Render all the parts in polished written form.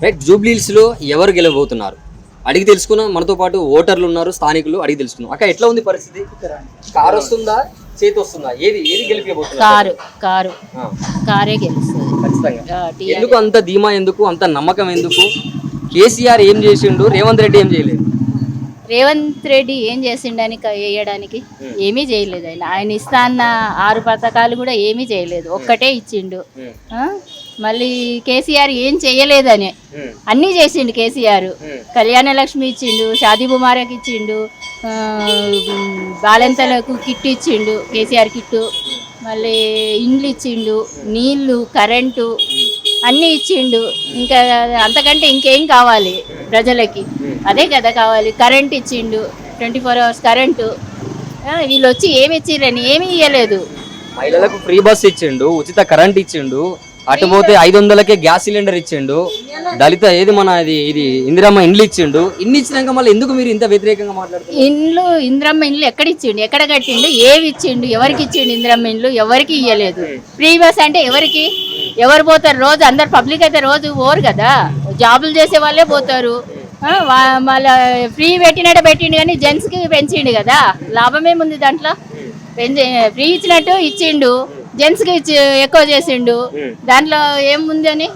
Right, Jubilee Hills లో ఎవరు గెలవబోతున్నారు అడిగి తెలుసుకున్నాం. మనతో పాటు ఓటర్లు ఉన్నారు, స్థానికులు, అడిగి తెలుసుకున్నాం. అక్క ఎట్లా ఉంది పరిస్థితి? కారు వస్తుందా, చేతి వస్తుందా, ఏది ఏది గెలిపియబోతున్నారు? కారే గెలుస్తుంది ఖచ్చితంగా. ఎందుకు అంత ధీమా, ఎందుకు అంత నమ్మకం, ఎందుకు? కేసీఆర్ ఏం చేసిండు, రేవంత్ రెడ్డి ఏం చేయలేదు? రేవంత్ రెడ్డి ఏం చేసిండని వేయడానికి ఏమీ చేయలేదు. ఆయన ఇస్తా అన్న 6 పథకాలు కూడా ఏమీ చేయలేదు, ఒక్కటే ఇచ్చిండు. మళ్ళీ కేసీఆర్ ఏం చేయలేదని అన్నీ చేసిండు కేసీఆర్. కళ్యాణ లక్ష్మి ఇచ్చిండు, షాదీ బుమారకి ఇచ్చిండు, బాలెంతలకు కిట్టు ఇచ్చిండు, కేసీఆర్ కిట్టు. మళ్ళీ ఇండ్లు ఇచ్చిండు, నీళ్లు, కరెంటు అన్నీ ఇచ్చిండు. ఇంకా అంతకంటే ఇంకేం కావాలి ప్రజలకి? అదే కదా కావాలి. కరెంట్ ఇచ్చిండు, 24 hours కరెంటు. వీళ్ళు వచ్చి ఏమి ఇచ్చిరని ఏమీ ఇవ్వలేదు. మహిళలకు ఫ్రీ బస్ ఇచ్చిండు, ఉచిత కరెంట్ ఇచ్చిండు, అటుపోతే 500కే గ్యాస్ సిలిండర్ ఇచ్చిండు, దళిత ఏది మన ఇది ఇందిరమ్మ ఇండ్లు ఇచ్చిండు. ఇన్ని ఇచ్చినాక మళ్ళీ ఎందుకు మీరు ఇంత వ్యతిరేకంగా మాట్లాడుతున్నారు? ఇందిరమ్మ ఇండ్లు ఎక్కడ ఇచ్చిండు, ఎక్కడ కట్టిండు, ఏవి ఇచ్చిండు, ఎవరికి ఇచ్చిండు? ఇందిరమ్మ ఇండ్లు ఎవరికి ఇవ్వలేదు. ఫ్రీ బస్ అంటే ఎవరికి? ఎవరు పోతారు రోజు? అందరు పబ్లిక్ అయితే రోజు పోరు కదా, జాబులు చేసే వాళ్ళే పోతారు. మళ్ళీ ఫ్రీ పెట్టిండు కానీ జెంట్స్కి పెంచిండు కదా, లాభమేముంది దాంట్లో? ఫ్రీ ఇచ్చినట్టు ఇచ్చిండు, జెంట్స్కి ఎక్కువ చేసిండు, దాంట్లో ఏముంది అని.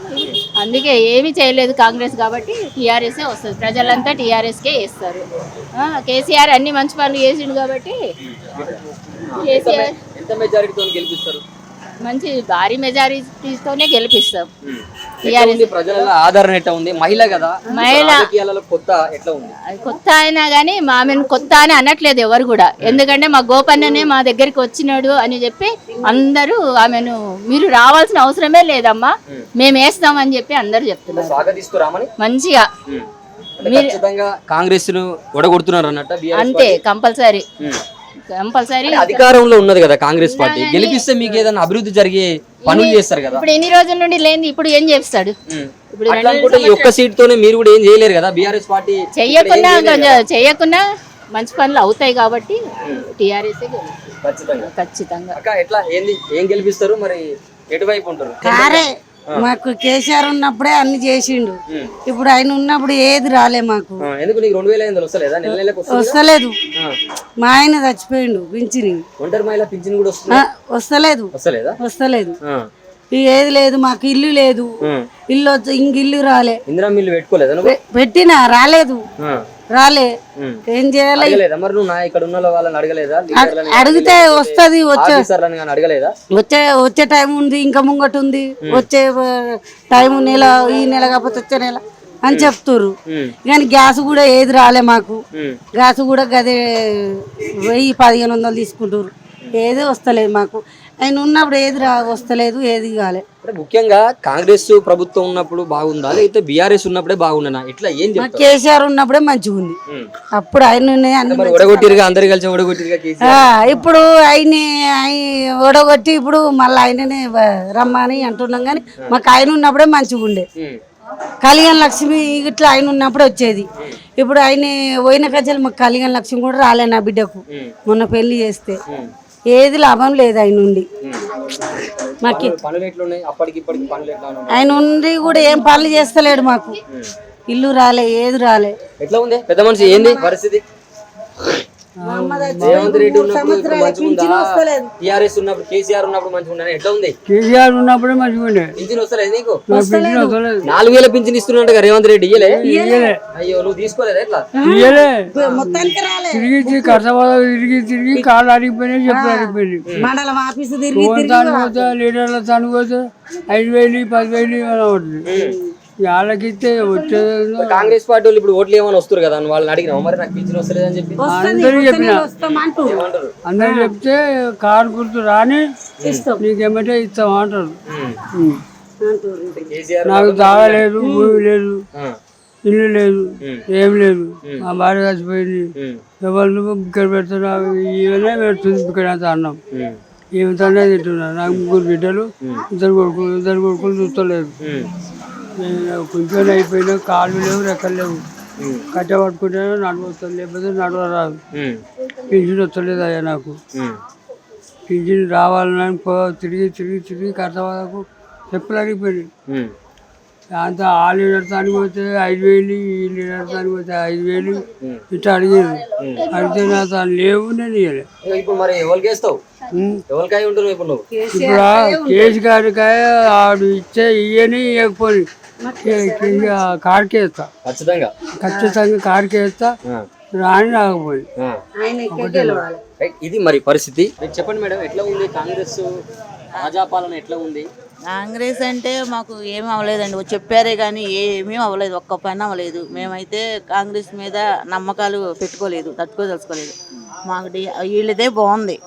అందుకే ఏమీ చేయలేదు కాంగ్రెస్, కాబట్టి టీఆర్ఎస్ఏ వస్తుంది. ప్రజలంతా టీఆర్ఎస్కే వేస్తారు. కేసీఆర్ అన్ని మంచి పనులు చేసిండు కాబట్టి కేసీఆర్ మంచి భారీ మెజారిటీతోనే గెలిపిస్తాం. ప్రజల ఆదరణ ఎట్లా ఉంది? మహిళ కదా, కొత్త అయినా కానీ ఆమెను కొత్త అని అనట్లేదు ఎవరు కూడా. ఎందుకంటే మా గోపన్ననే మా దగ్గరికి వచ్చినాడు అని చెప్పి అందరూ ఆమెను మీరు రావాల్సిన అవసరమే లేదమ్మా, మేము వేస్తామని చెప్పి అందరూ చెప్తున్నారు మంచిగా. కాంగ్రెస్ ఓడగొడుతున్నారు అన్నట్టు అంతే, కంపల్సరీ. అధికారంలో ఉన్నది కదా కాంగ్రెస్ పార్టీ, గెలిపిస్తే మీకు ఏదైనా అభివృద్ధి జరిగే పనులు చేస్తారు కదా. ఇప్పుడు ఎన్ని రోజుల నుండి లేని ఇప్పుడు ఏం చేస్తాడు? ఇప్పుడు ఈ ఒక్క సీట్ తోనే మీరు కూడా ఏం చేయలేరు కదా. బీఆర్ఎస్ పార్టీ చెయ్యకున్నా మంచి పనులు అవుతాయి కాబట్టి టీఆర్ఎస్ ఖచ్చితంగా. ఎట్లా ఏంది, ఏం గెలిపిస్తారు మరి? ఎటువైపు ఉంటారు? మాకు కేసీఆర్ ఉన్నప్పుడే అన్ని చేసిండు, ఇప్పుడు ఆయన ఉన్నప్పుడు ఏది రాలే మాకు. ఎందుకు నీకు 2500 వస్తలేదా? వస్తలేదు, మా ఆయన చచ్చిపోయిండు. పింఛని ఒంటరి మహిళ పింఛన్ కూడా వస్తలేదు. ఏది లేదు మాకు, ఇల్లు లేదు. ఇల్లు ఇంక ఇల్లు రాలే. ఇందిరా మిల్లు పెట్టుకోలేదా? పెట్టినా రాలేదు. ఏం చేయాలి? మరి నువ్వు ఇక్కడ ఉన్న వాళ్ళని అడగలేదా? అడిగితే వస్తది, వచ్చే టైం ఉంది, ఇంకా ముంగట ఉంది, వచ్చే టైం ఈ నెల కాకపోతే వచ్చే నెల అని చెప్తుర్రు. కానీ గ్యాస్ కూడా ఏది రాలే మాకు. గ్యాస్ కూడా గదే 1000-1500 తీసుకుంటారు, ఏది వస్తలేదు మాకు. ఆయన ఉన్నప్పుడు ఏది వస్తలేదు, ఏది కాలే. ముఖ్యంగా కాంగ్రెస్ ప్రభుత్వం ఉన్నప్పుడు బాగుందా, లేకపోతే బీఆర్ఎస్ ఉన్నప్పుడే బాగుండనా? ఇట్లా ఏం కేసీఆర్ ఉన్నప్పుడే మంచిగా ఉంది. అప్పుడు ఆయన అందరు కలిసి ఓడగొట్టిరుగా. ఇప్పుడు ఆయన ఓడగొట్టి ఇప్పుడు మళ్ళీ ఆయననే రమ్మని అంటున్నాం. కానీ మాకు ఆయన ఉన్నప్పుడే మంచిగా ఉండే. కళ్యాణ లక్ష్మి ఇట్లా ఆయన ఉన్నప్పుడు వచ్చేది. ఇప్పుడు ఆయన పోయిన కచ్చాలి, మాకు కళ్యాణ లక్ష్మి కూడా రాలే నా బిడ్డకు. మొన్న పెళ్లి చేస్తే ఏది లాభం లేదు ఆయన నుండి. మాకు ఆయన ఉండి కూడా ఏం పనులు చేస్తలేడు మాకు. ఇల్లు రాలే, ఏది రాలే. ఎట్లా ఉంది పెద్ద మనిషి, ఏంది పరిస్థితి? రేవంత్ రెడ్డి ఉన్నప్పుడు టీఆర్ఎస్ ఉన్నప్పుడు, కేసీఆర్ ఉన్నప్పుడు మంచిగా ఉండే. ఎట్లా ఉంది? కేసీఆర్ ఉన్నప్పుడే మంచిగా ఉండే. పింఛన్ వస్తలేదు నీకు? 4000 పింఛన్ ఇస్తున్నట్టు రేవంత్ రెడ్డి ఇయ్యలే? అయ్యో, నువ్వు తీసుకోలేదా? ఎట్లా తిరిగి కష్టపడ తిరిగి కాళ్ళు అడిగిపోయినాయి, చెప్పులు అడిగిపోయినాయి. లీటర్ల తనుకోతే 5000 10,000 అవుతుంది. వాళ్ళకిస్తే వచ్చేది. కాంగ్రెస్ పార్టీ వాళ్ళు ఇప్పుడు ఓట్లు ఏమైనా వస్తారు కదా, వాళ్ళని అడిగినా మరి నాకు పింఛన్ వస్తలేదు అని చెప్పి అందరూ అందరూ చెప్తే కారు గుర్తు రాని నీకేమంటే ఇస్తాం అంటారు. నాకు తాగలేదు, భూమి లేదు, ఇల్లు లేదు, ఏం లేదు. మా భార్య చచ్చిపోయింది. ఎవరు ఇక్కడ పెడుతున్నా, ఈమెనే పెడుతుంది ఇక్కడ అన్నం. ఈమెతోనే తింటున్నారు. నాకు 3 బిడ్డలు, 2 కొడుకులు చూస్తలేదు. కొంచెం అయిపోయినా, కాళ్ళు లేవు, రెక్కలు లేవు. కట్ట పట్టుకుంటే నడవస్తుంది, లేకపోతే నడవరాదు. పింఛన్ వస్తలేదు అయ్యా నాకు. పింఛన్ రావాలని తిరిగి కట్టవాళ్ళకు చెప్పులు అడిగిపోయినాయి. దాంతో వాళ్ళు నడతానికి పోతే 5,000, వీళ్ళు నడతానికి పోతే 5,000 ఇట్లా అడిగారు. అడిగితే నా తాను లేవు, నేను ఇవ్వలే. ఇప్పుడు మరి ఎవరికి వేస్తావు? ఎవరికాయ ఉంటున్నావు ఇప్పుడు నువ్వు? ఇప్పుడు కేసు గారికాయ ఆడు ఇచ్చే ఇయ్యని ఇవ్వకపోయి కారుకే వేస్తా, ఖచ్చితంగా కారుకే వేస్తా. రాని రాకపోయి ఇది మరి పరిస్థితి. చెప్పండి మేడం, ఎట్లా ఉంది కాంగ్రెస్ ప్రజాపాలన ఎట్లా ఉంది? కాంగ్రెస్ అంటే మాకు ఏమీ అవ్వలేదండి, చెప్పారే కానీ ఏమీ అవ్వలేదు, ఒక్క పని అవ్వలేదు. మేమైతే కాంగ్రెస్ మీద నమ్మకాలు పెట్టుకోలేదు, తట్టుకోదలుచుకోలేదు. మాకు వీళ్ళదే బాగుంది.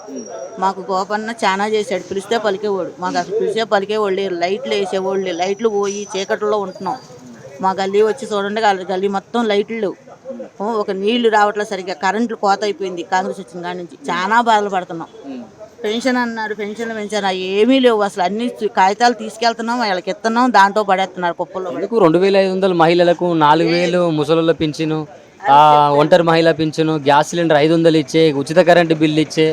మాకు గోపన్న చాలా చేశాడు, పిలిస్తే పలికేవాడు. మాకు అసలు పిలిస్తే పలికేవాళ్ళు లేరు, లైట్లు వేసేవాళ్ళు, లైట్లు పోయి చీకట్లో ఉంటున్నాం. మా గల్లీ వచ్చి చూడండి, గల్లీ మొత్తం లైట్లు, ఒక నీళ్లు రావట్లేదు సరిగ్గా, కరెంట్లు కోత అయిపోయింది కాంగ్రెస్ వచ్చిన కాడి నుంచి. చాలా బాధలు పడుతున్నాం. పెన్షన్ అన్నారు, పెన్షన్లు పెంచారు, ఏమీ లేవు అసలు. అన్ని కాగితాలు తీసుకెళ్తున్నాం, వాళ్ళకి ఇస్తున్నాం, దాంట్లో పడేస్తున్నారు కుప్పల్లో. 2,500 మహిళలకు, 4,000 ముసలుల పింఛను, ఒంటరి మహిళ పింఛను, గ్యాస్ సిలిండర్ 500 ఇచ్చే, ఉచిత కరెంటు బిల్లు ఇచ్చే,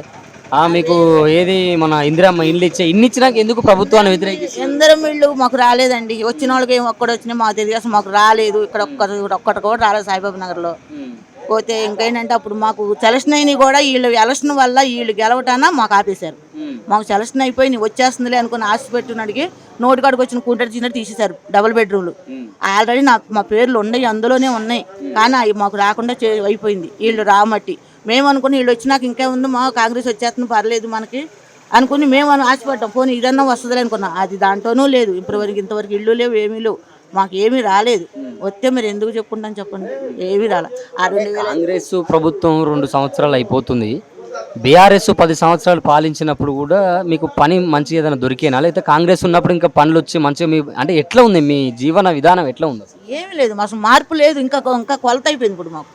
మీకు ఏది మన ఇందిరమ్మ ఇండ్లు ఇచ్చే, ఇన్ని ఇచ్చినాక ఎందుకు ప్రభుత్వాన్ని వ్యతిరేకిస్తారు? ఇందిరమ్మ ఇళ్ళు మాకు రాలేదండి. వచ్చిన వాళ్ళకి ఒక్కడ వచ్చినాయి మాకు తెలియదు, అసలు మాకు రాలేదు. ఇక్కడ ఒక్కటి కూడా రాలేదు సాయిబాబా నగర్లో. పోతే ఇంకేంటంటే అప్పుడు మాకు సెలక్షన్ అయినవి కూడా వీళ్ళు ఎలక్షన్ వల్ల వీళ్ళు గెలవటాన మాకు ఆపేశారు. మాకు సెలక్షన్ అయిపోయి వచ్చేస్తుందిలే అనుకుని ఆశ పెట్టున్నాడికి నోటి కాడికి వచ్చిన కూటర్ చిన్నట్టు తీసేశారు డబుల్ బెడ్రూమ్లు. ఆల్రెడీ మా పేర్లు ఉన్నాయి, అందులోనే ఉన్నాయి, కానీ అవి మాకు రాకుండా అయిపోయింది. వీళ్ళు రామట్టి మేము అనుకుని వీళ్ళు వచ్చినాక ఇంకా ఉంది, మా కాంగ్రెస్ వచ్చేస్తుంది పర్లేదు మనకి అనుకుని మేము ఆశపడ్డాం. పోనీ ఇదన్నా వస్తుందిలే అనుకున్నాం, అది దాంట్లోనూ లేదు. ఇప్పటివరకు ఇంతవరకు ఇళ్ళు లేవు, ఏమీ లేవు, మాకు ఏమీ రాలేదు. వస్తే మీరు ఎందుకు చెప్పుకుంటాను చెప్పండి, ఏమీ రాలే. కాంగ్రెస్ ప్రభుత్వం 2 సంవత్సరాలు అయిపోతుంది, బీఆర్ఎస్ 10 సంవత్సరాలు పాలించినప్పుడు కూడా మీకు పని మంచిగా ఏదైనా దొరికేనా, లేకపోతే కాంగ్రెస్ ఉన్నప్పుడు ఇంకా పనులు వచ్చి మంచిగా మీ అంటే ఎట్లా ఉంది మీ జీవన విధానం ఎట్లా ఉంది? ఏమీ లేదు, అసలు మార్పు లేదు. ఇంకా కొలత అయిపోయింది. ఇప్పుడు మాకు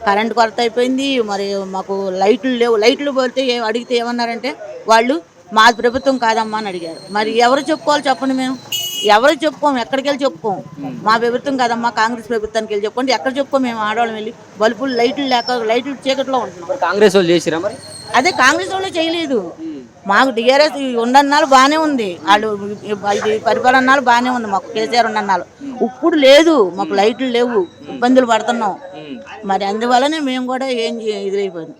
కరెంట్ కొలత అయిపోయింది. మరి మాకు లైట్లు లేవు. లైట్లు పోతే అడిగితే ఏమన్నారంటే వాళ్ళు మా ప్రభుత్వం కాదమ్మా అని అడిగారు. మరి ఎవరు చెప్పుకోవాలి చెప్పండి, మేము ఎవరు చెప్పుకోము, ఎక్కడికి వెళ్ళి చెప్పుకోము. మా ప్రభుత్వం కాదమ్మా కాంగ్రెస్ ప్రభుత్వానికి వెళ్ళి చెప్పుకోండి, ఎక్కడ చెప్పుకోము. మేము ఆడవాళ్ళం వెళ్ళి బల్బులు లైట్లు లేక లైట్లు చీకట్లో ఉంటున్నాం. కాంగ్రెస్ వాళ్ళు చేసిరా మరి? అదే కాంగ్రెస్ వాళ్ళు చేయలేదు. మాకు టీఆర్ఎస్ ఉండన్నాళ్ళు బాగానే ఉంది, వాళ్ళు పరిపాలనాలు బాగానే ఉంది, మాకు కేసీఆర్ ఉండన్నాళ్ళు. ఇప్పుడు లేదు, మాకు లైట్లు లేవు, ఇబ్బందులు పడుతున్నాం. మరి అందువల్లనే మేము కూడా ఏం ఎదురైపోయింది.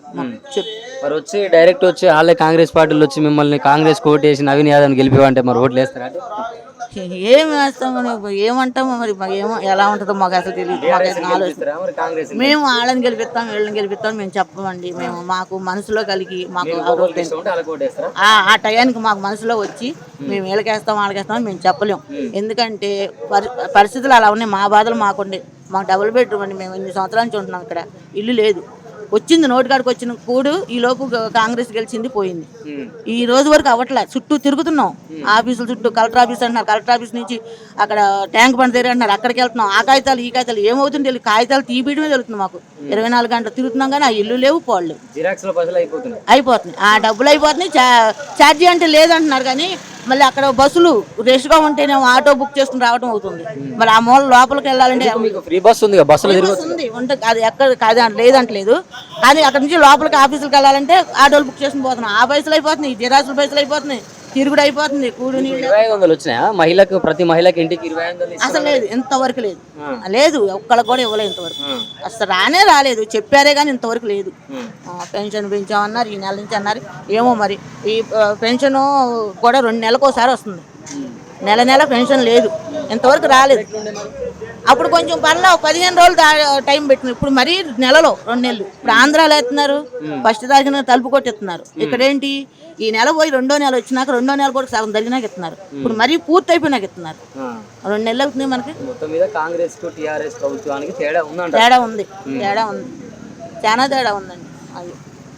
మరి వచ్చి డైరెక్ట్ వచ్చి వాళ్ళే కాంగ్రెస్ పార్టీలు వచ్చి మిమ్మల్ని కాంగ్రెస్ కోట్ వేసి నవీన్ యాదవ్ గెలిపివంటే మరి ఓట్లు వేస్తారా? ఏం వేస్తాము, ఏమంటాము, మరి ఏమో ఎలా ఉంటుందో మాకు అసలు తెలియదు. మేము వాళ్ళని గెలిపిస్తాం, వీళ్ళని గెలిపిస్తాం మేము చెప్పమండి. మేము మాకు మనసులో కలిగి మాకు ఆ టయానికి మాకు మనసులో వచ్చి మేము వీళ్ళకేస్తాం వాళ్ళకేస్తాం మేము చెప్పలేము. ఎందుకంటే పరిస్థితులు అలా ఉన్నాయి. మా బాధలు మాకుండే. మాకు డబుల్ బెడ్రూమ్ అండి, మేము 2 సంవత్సరాల నుంచి ఉంటున్నాం, ఇక్కడ ఇల్లు లేదు. వచ్చింది నోటికాడికి వచ్చిన కూడు, ఈ లోపు కాంగ్రెస్ గెలిచింది పోయింది. ఈ రోజు వరకు అవ్వట్లే. చుట్టూ తిరుగుతున్నాం, ఆఫీసుల చుట్టూ. కలెక్టర్ ఆఫీస్ అంటున్నారు, కలెక్టర్ ఆఫీస్ నుంచి అక్కడ ట్యాంక్ బండ్ దగ్గర అంటున్నారు, అక్కడికి వెళ్తున్నాం. ఆ కాగితాలు ఈ కాగితాలు ఏమవుతుంది తెలియదు. కాగితాలు తీపియడమే జరుగుతుంది మాకు. 24 గంటలు తిరుగుతున్నాం కానీ ఆ ఇల్లు లేవు, పోళ్ళు అయిపోతున్నాయి, ఆ డబ్బులు అయిపోతున్నాయి. ఛార్జీ అంటే లేదంటున్నారు కానీ మళ్ళీ అక్కడ బస్సులు రష్గా ఉంటేనే ఆటో బుక్ చేసుకుని రావడం అవుతుంది. మరి ఆ మూల లోపలికి వెళ్ళాలంటే ఫ్రీ బస్ ఉంది, ఉంటుంది. అది ఎక్కడ లేదంటలేదు, కానీ అక్కడ నుంచి లోపలికి ఆఫీసులకు వెళ్ళాలంటే ఆటోలు బుక్ చేసుకుని పోతున్నాం. ఆ పైసలు అయిపోతున్నాయి, జిరాసులు పైసలు అయిపోతున్నాయి, తిరుగుడు అయిపోతుంది. కూడు నీళ్ళు 2500 వచ్చినాయా మహిళకు? ప్రతి మహిళకి ఇంటికి 2500 అసలు లేదు, ఇంతవరకు లేదు. లేదు, ఒక్కళ్ళకి కూడా ఇవ్వలేదు ఇంతవరకు. అసలు రాలేదు, చెప్పారే కానీ ఇంతవరకు లేదు. పెన్షన్ పెంచామన్నారు, ఈ నెల నుంచి అన్నారు. ఏమో మరి ఈ పెన్షన్ కూడా 2 నెలలకు ఒకసారి వస్తుంది, నెల పెన్షన్ లేదు, ఇంతవరకు రాలేదు. అప్పుడు కొంచెం పనిలో 15 రోజులు టైం పెట్టినారు. ఇప్పుడు మరీ నెలలో 2 నెలలు. ఇప్పుడు ఆంధ్రాలో ఎత్తున్నారు, ఫస్ట్ తారీఖున తలుపు కొట్టెత్తున్నారు. ఇక్కడేంటి ఈ నెల పోయి 2వ నెల వచ్చినాక 2వ నెల కూడా సగం తగ్గినాక ఇస్తున్నారు. ఇప్పుడు మరీ పూర్తి అయిపోయినాక ఇస్తున్నారు. 2 నెలలు అవుతుంది మనకి. కాంగ్రెస్ టీఆర్ఎస్ ప్రభుత్వానికి తేడా ఉంది, తేడా ఉంది, చాలా తేడా ఉందండి. అది